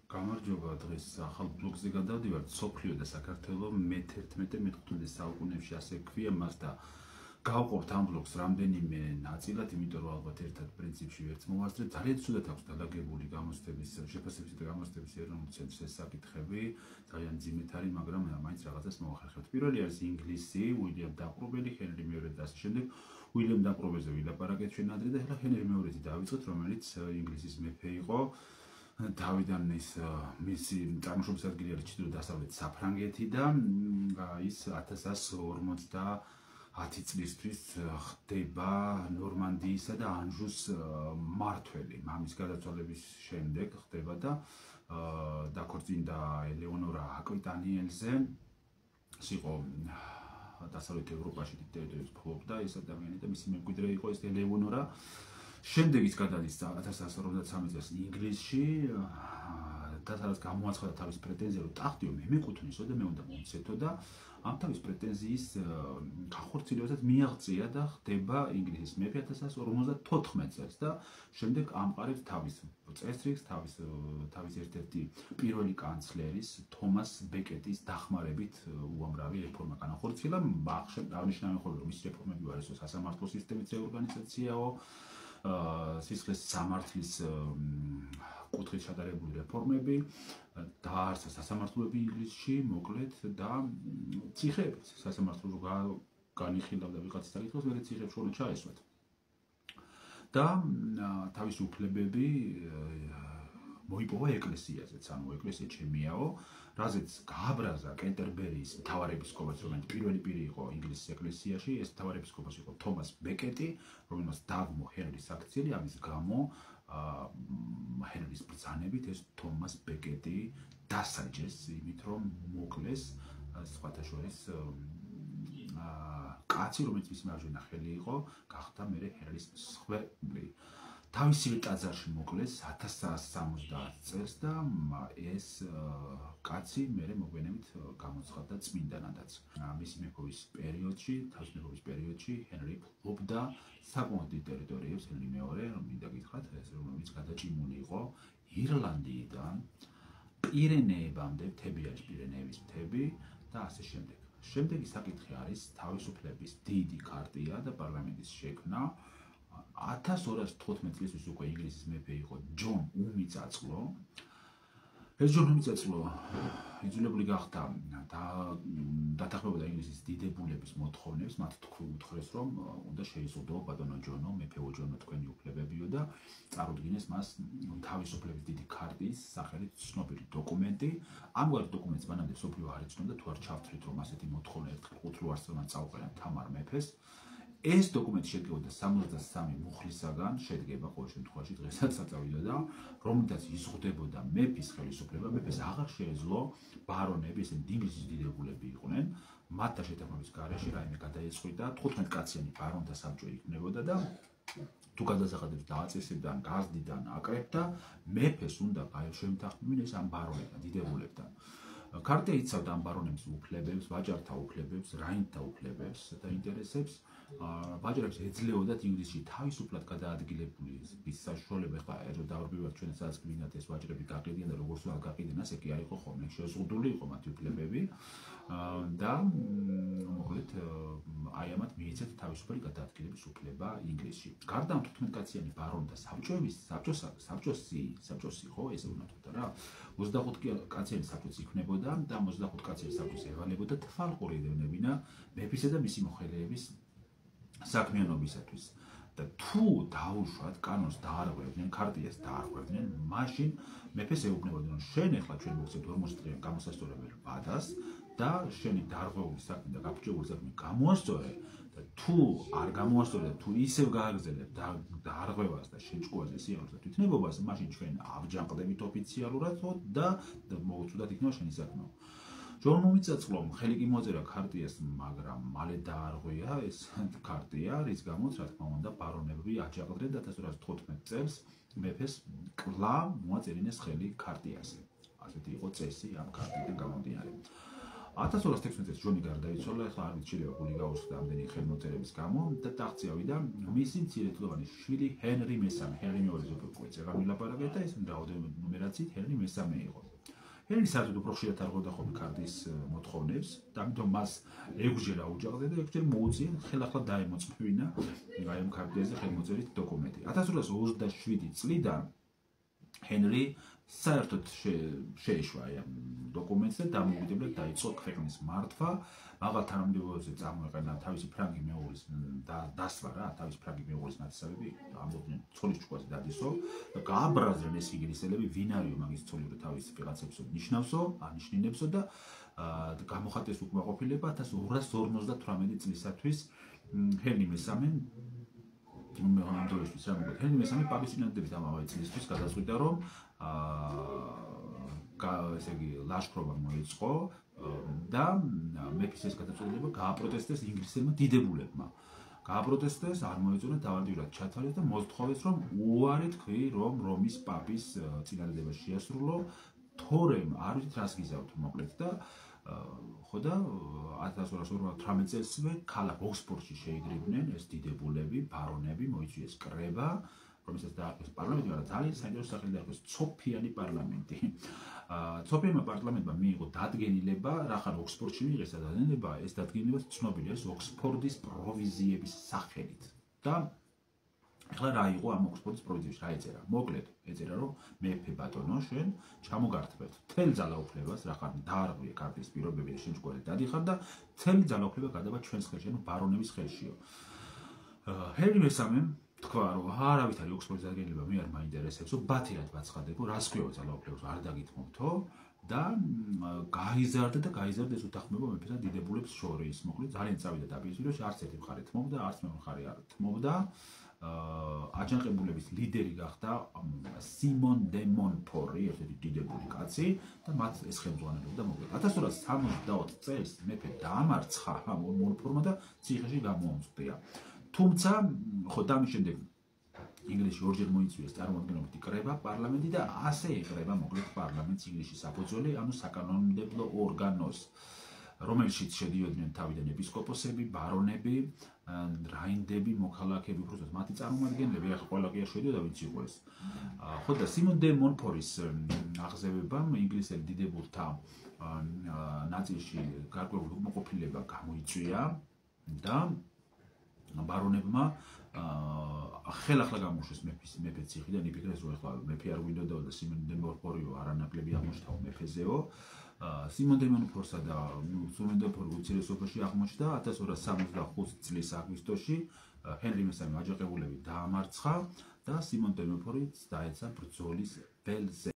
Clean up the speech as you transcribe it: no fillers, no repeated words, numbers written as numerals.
გამარჯობა, დღეს ახალ ბლოგზე გადავდივართ. სოფლიო და საქართველო მე-11-მე-15 საუკუნეებში ასე ქვია მას და გავყურთ ამ ბლოგს რამდენიმე ნაწილად, იმიტომ რომ ალბათ ერთად პრინციპში ვერც მოვასწრებთ. ძალიან ცუდად აქვს დალაგებული გამოცდების, შეფასებისა და გამოცდების ეროვნულ ცენტრს ეს საკითხები, ძალიან ძიმეთ არის, მაგრამ მაინც რაღაცას მოვახერხებთ. პირველი არის ინგლისი, უილიამ დაყრობელი, ჰენრი მეორე და ასე შემდეგ. უილიამ დაყრობელზე ვილაპარაკეთ ჩვენ ადრე და ახლა ჰენრი მეორეზე დავიწყოთ, რომელიც ინგლისის მეფე იყო. დავიდან მისი წარმოშობის ადგილი არის ჩრდილო დასავლეთ საფრანგეთი და ის 1150 წლისთვის ხდება ნორმანდიისა და ანჟუს მმართველი. მამის გარდაცვალების შემდეგ ხდება და დაქორწინდა ელეონორა აკვიტანიელზე. ის იყო დასავლეთ ევროპაში დიდ ტერიტორიებს ფლობდა ეს ადამიანი და მისი მემკვიდრე იყო ეს ელეონორა. შემდეგ ის გადადის 1153 წელს ინგლისში და სადაც გამოაცხადა თავის პრეტენზია, რომ ტახტიო მე მეკუთვნისო და მე უნდა მომცეთო და ამ თავის პრეტენზიის გახორციელებასაც მიაღწია და ხდება ინგლისის მეფე 1154 წელს და შემდეგ ამყარებს თავის წესრიგს, თავის ერთ-ერთი პირველი კანცლერის თომას ბეკეტის დახმარებით უამრავი რეფორმა განახორციელა. აღნიშნავენ ხოლმე, რომ ის რეფორმები არის სასამართლო სისტემის რეორგანიზაციაო, სისხლის სამართლის კუთხით შედარებული რეფორმები, დააარსა სასამართლოები ინგლისში, მოკლედ და ციხეებიც სასამართლო განიხილავდა ვიღაცის საკითხს, მერე ციხეებს შორის ჩაესვათ. და თავისი უფლებები მოიპოვა ეკლესიაზეც, ანუ ეკლესია ჩემიაო, რაზეც გააბრაზა კენტერბერიის მთავარეპისკოპოსი, რომელიც პირველი პირი იყო ინგლისის ეკლესიაში, ეს მთავარეპისკოპოსი იყო თომას ბეკეტი, რომელმაც დაგმო ჰენრის აქციელი, ამის გამო ჰენრის ბრძანებით ეს თომას ბეკეტი დასაჯეს, იმით რომ მოკლეს სხვათა შორის კაცი, რომელიც მის მარჯვენა ხელი იყო, გახდა მერე ჰენრის მსხვერპლი. თავისივე ტაძარში მოკლეს 1170 წელს და ეს კაცი მერე მოგვიანებით გამოცხადდა წმინდანადაც. მისი მეფობის პერიოდში ჰენრი ფლობდა საკმაოდ დიდ ტერიტორიებს, ჰენრი მეორე, რომ მინდა გითხრათ, ეს რომელიც გადაჭიმული იყო ირლანდიიდან პირენეებამდე, მთები არის პირენეების მთები და ასე შემდეგ. შემდეგი საკითხი არის თავისუფლების დიდი ქარტია და პარლამენტის შექმნა. 1215 წლისთვის უკვე ინგლისის მეფე იყო ჯონ უმიწაწლო. ეს ჯონ უმიწაწლო იძულებული გახდა დათანხმებოდა ინგლისის დიდებულების მოთხოვნებს, მათ უთხრეს, რომ უნდა შეიზღუდო ბატონო ჯონო, მეფეო ჯონო, თქვენი უფლებებიო და წარუდგინეს მას თავისუფლების დიდი ქარტიის სახელით ცნობილი დოკუმენტი. ამგვარი დოკუმენტს მანამდე მსოფლიო არ იცნობდა, თუ არ ჩავთვლით, რომ ასეთი მოთხოვნა ერთხელ ყუთლუ არსებობენ წაუყენათ თამარ მეფეს. ეს დოკუმენტი შედგებოდა 73 მუხლისაგან, შედგება ყოველ შემთხვევაში დღესაც საწავიდო და რომელთაც იზღუდებოდა მეფის ხელისუფლება, მეფეს აღარ შეეძლო ბარონები, ესენი ინგლისის დიდებულები იყვნენ, მათთან შეთანხმების გარეშე რაიმე გადაეწყვიტა, 15 კაციანი ბარონთა საბჭო იქნებოდა და თუ გადასახადებს დააწესებდა, გაზდიდან აკრებდა, მეფეს უნდა შეემთანხმებინა ეს ამ ბარონებთან, დიდებულებთან. ქარტია იცავდა ამ ბარონების უფლებებს, ვაჭართა უფლებებს, რაინდთა უფლებებს და ინტერესებს. ვაჭრებს ეძლეოდათ ინგლისში თავისუფლად გადაადგილებული ის საშუალება, ხა რომ დავარბივართ ჩვენ სადაც გვინდათ ეს ვაჭრები გაყიდიან და როგორც უნდა გაყიდნენ, ასე კი არ იყო ხოლმე, შეზღუდული იყო მათი უფლებები და მოკლედ აი ამათ მიეცათ თავისუფალი გადაადგილების უფლება ინგლისში. გარდა ამ 15 კაციანი ბარონთა საბჭოსი ხო ესე უნდა თქვა რა 25 კაციანი საბჭოც იქნებოდა და 25 კაციანი საბჭოს ევალებოდა თვალყური დევნებინა მეფისა და მისი მოხელეების საქმიანობისათვის და თუ დაუშვათ კანონს დაარღვევდნენ, ქარტიას დაარღვევდნენ, მაშინ მეფეს ეუბნებოდნენ, რომ შენ ახლა ჩვენ მოგცემთ 40 დღიან გამოსასწორებელ ვადას და შენი დარღვეული საქმე და გაფრთხილებული საქმე გამოასწორე და თუ არ გამოასწორე, თუ ისევ გააგრძელებ დაარღვევას და შეჭკუაზე სიახლეს და თვითნებობას, მაშინ ჩვენ აღჯანყდებით ოფიციალურად და მოუწოდათ იქნება შენი საქმე. ჯონ უმიწაწლომ ხელი კი მოაწერა ქარტიას, მაგრამ მალე დაარღვია ეს ქარტია, რის გამოც რა თქმა უნდა ბარონები აჯანყდნენ და 1215 წელს მეფეს კვლავ მოაწერინა ხელი ქარტიაზე. ასეთი იყო წესი ამ ქარტიდან გამომდინარე. 1216 წელს ჯონი გარდაიცვალა, ახლა არ ვიცი შეიძლება გული გაუსხდა ამდენი ხელმოწერების გამო და ტახტზე ავიდა მისი მცირეწლოვანი შვილი ჰენრი მესამე. ჰენრი მეორეზე უკვე წეღარ ვილაპარაკეთ და ეს რაოდენობით ნუმერაციით ჰენრი მესამე იყო. ჰენრი საერთოდ უფრო ხშირად არღოდა ხოლმე ქარდის მოთხოვნებს და ამიტომ მას 6-ჯერ აუჯაღდა და 6-ჯერ მოუწია ხელახლა დაემოწმევინა აი ამ ქარდიაზე ხელმოწერით დოკუმენტი. 1227 წლიდან ჰენრი საერთოდ შეეშვა ამ დოკუმენტს და დამოუკიდებლად დაიწყო ქვეყნის მართვა. მაღალ თანამდებობებზე წამოეყენა თავისი ფრანგი მეუღლის დასვა რა, თავისი ფრანგი მეუღლის ნათესავები, ამბობდნენ ცოლის ჭკუაზე დადისო და გააბრაზდნენ ეს ინგლისელები, ვინ არისო მაგის ცოლი და თავისი ვიღაცებსო ნიშნავსო, ანიშნინებსო და გამოხატეს უკმაყოფილება 1258 წლისათვის ჰენრი მესამე მომდოისთვის რა მოგეთ. ჰენრი მესამე პაპის წინადადებით ამავე წლისთვის გადაწყვიტა რომ ესე იგი ლაშქრობა მოეწყო და მეფის ეს გადაწყვეტილება გააპროტესტეს ინგლისელმა დიდებულებმა. გააპროტესტეს, არ მოეწონა დავადიურად ჩათვალეს და მოსთხოვეს რომ უარი თქვი რომ რომის პაპის წინადადება შეასრულო, თორემ არ ვიცით რას გიზავთ მოკლედ და ხო და 1258 წელსვე ქალაქ ოქსფორდში შეიგრიბნენ ეს დიდებულები, ბარონები, მოიწვიეს კრება, რომელსაც დაარქვეს პარლამენტი, მაგრამ ძალიან საინტერესო სახელი დაარქვეს ცოფიანი პარლამენტი. ცოფიანმა პარლამენტმა მიიღო დადგენილება, რახან ოქსფორდში მიიღეს დადგენილება, ეს დადგენილება ცნობილია ეს ოქსფორდის პროვიზიების სახელით. და ახლა რა იყო ამ ოქსფორდის პროვიზიაში, რა ეწერა? მოკლედ, ეწერა რომ მეფე ბატონო, შენ ჩამოგართმევთ მთელ ძალაუფლებას, რახან დაარღვია ქართლის პირობები და შენ ჭკუაზე დადიხარ და მთელი ძალაუფლება გადავა ჩვენს ხელში, ანუ ბარონების ხელშიო. ჰენრი მესამემ თქვა რომ არავით არის ოქსფორდის დადგენილება, მე არ მაინტერესებსო, ბათერად ბაცხადებო, რას ქვია ძალაუფლებას არ დაგითმობთო და გაიზარდა ეს უთანხმოება მეფესა დიდებულებს შორის. მოკლედ ძალიან წავიდა დაპირისპირებაში, არც ერთი მხარე თმობდა, არც მეორე მხარე არ თმობდა. აჯანყებულების ლიდერი გახდა სიმონ დე მონფორი, ერთ-ერთი დიდებული კაცი და მათ ეს ხელმძღვანელობდა მოკლედ. 1264 წელს მეფე დაამარცხა მონფორმა და ციხეში გამოამწყვდია. თუმცა ხო და ამის შემდეგ ინგლისში ორჯერ მოიწვიეს წარმოადგენლობითი კრება პარლამენტი და ასე ეკრება მოკლედ პარლამენტს ინგლისში საფუძველი, ანუ საკანონმდებლო ორგანოს, რომელშიც შედიოდნენ თავიდან ეპისკოპოსები, ბარონები, რაინდები, მოქალაქეები, უბრალოდ მათი წარმომადგენლები, ახლა ყველა კი არ შედიოდა ვინც იყო ეს. ხო და სიმონ დე მონფორის აღზევებამ ინგლისელი დიდებულთა ნაწილში გარკვეული უკმაყოფილება გამოიწვია და ბარონებმა ხელახლა გამოუშვეს მეფე ციხიდან, იფიქრეს რომ ახლა მეფე არ გვინდოდაო და სიმონ დე მონფორიო არანაკლები აღმოჩნდა მეფეზეო. სიმონ დე მონფორსა და სიმონ დე მონფორი უცირესობაში აღმოჩნდა 1265 წლის აგვისტოში ჰენრი მესამე აჯანყებულები დაამარცხა და სიმონ დე მონფორი დაეცა ბრძოლის ველზე.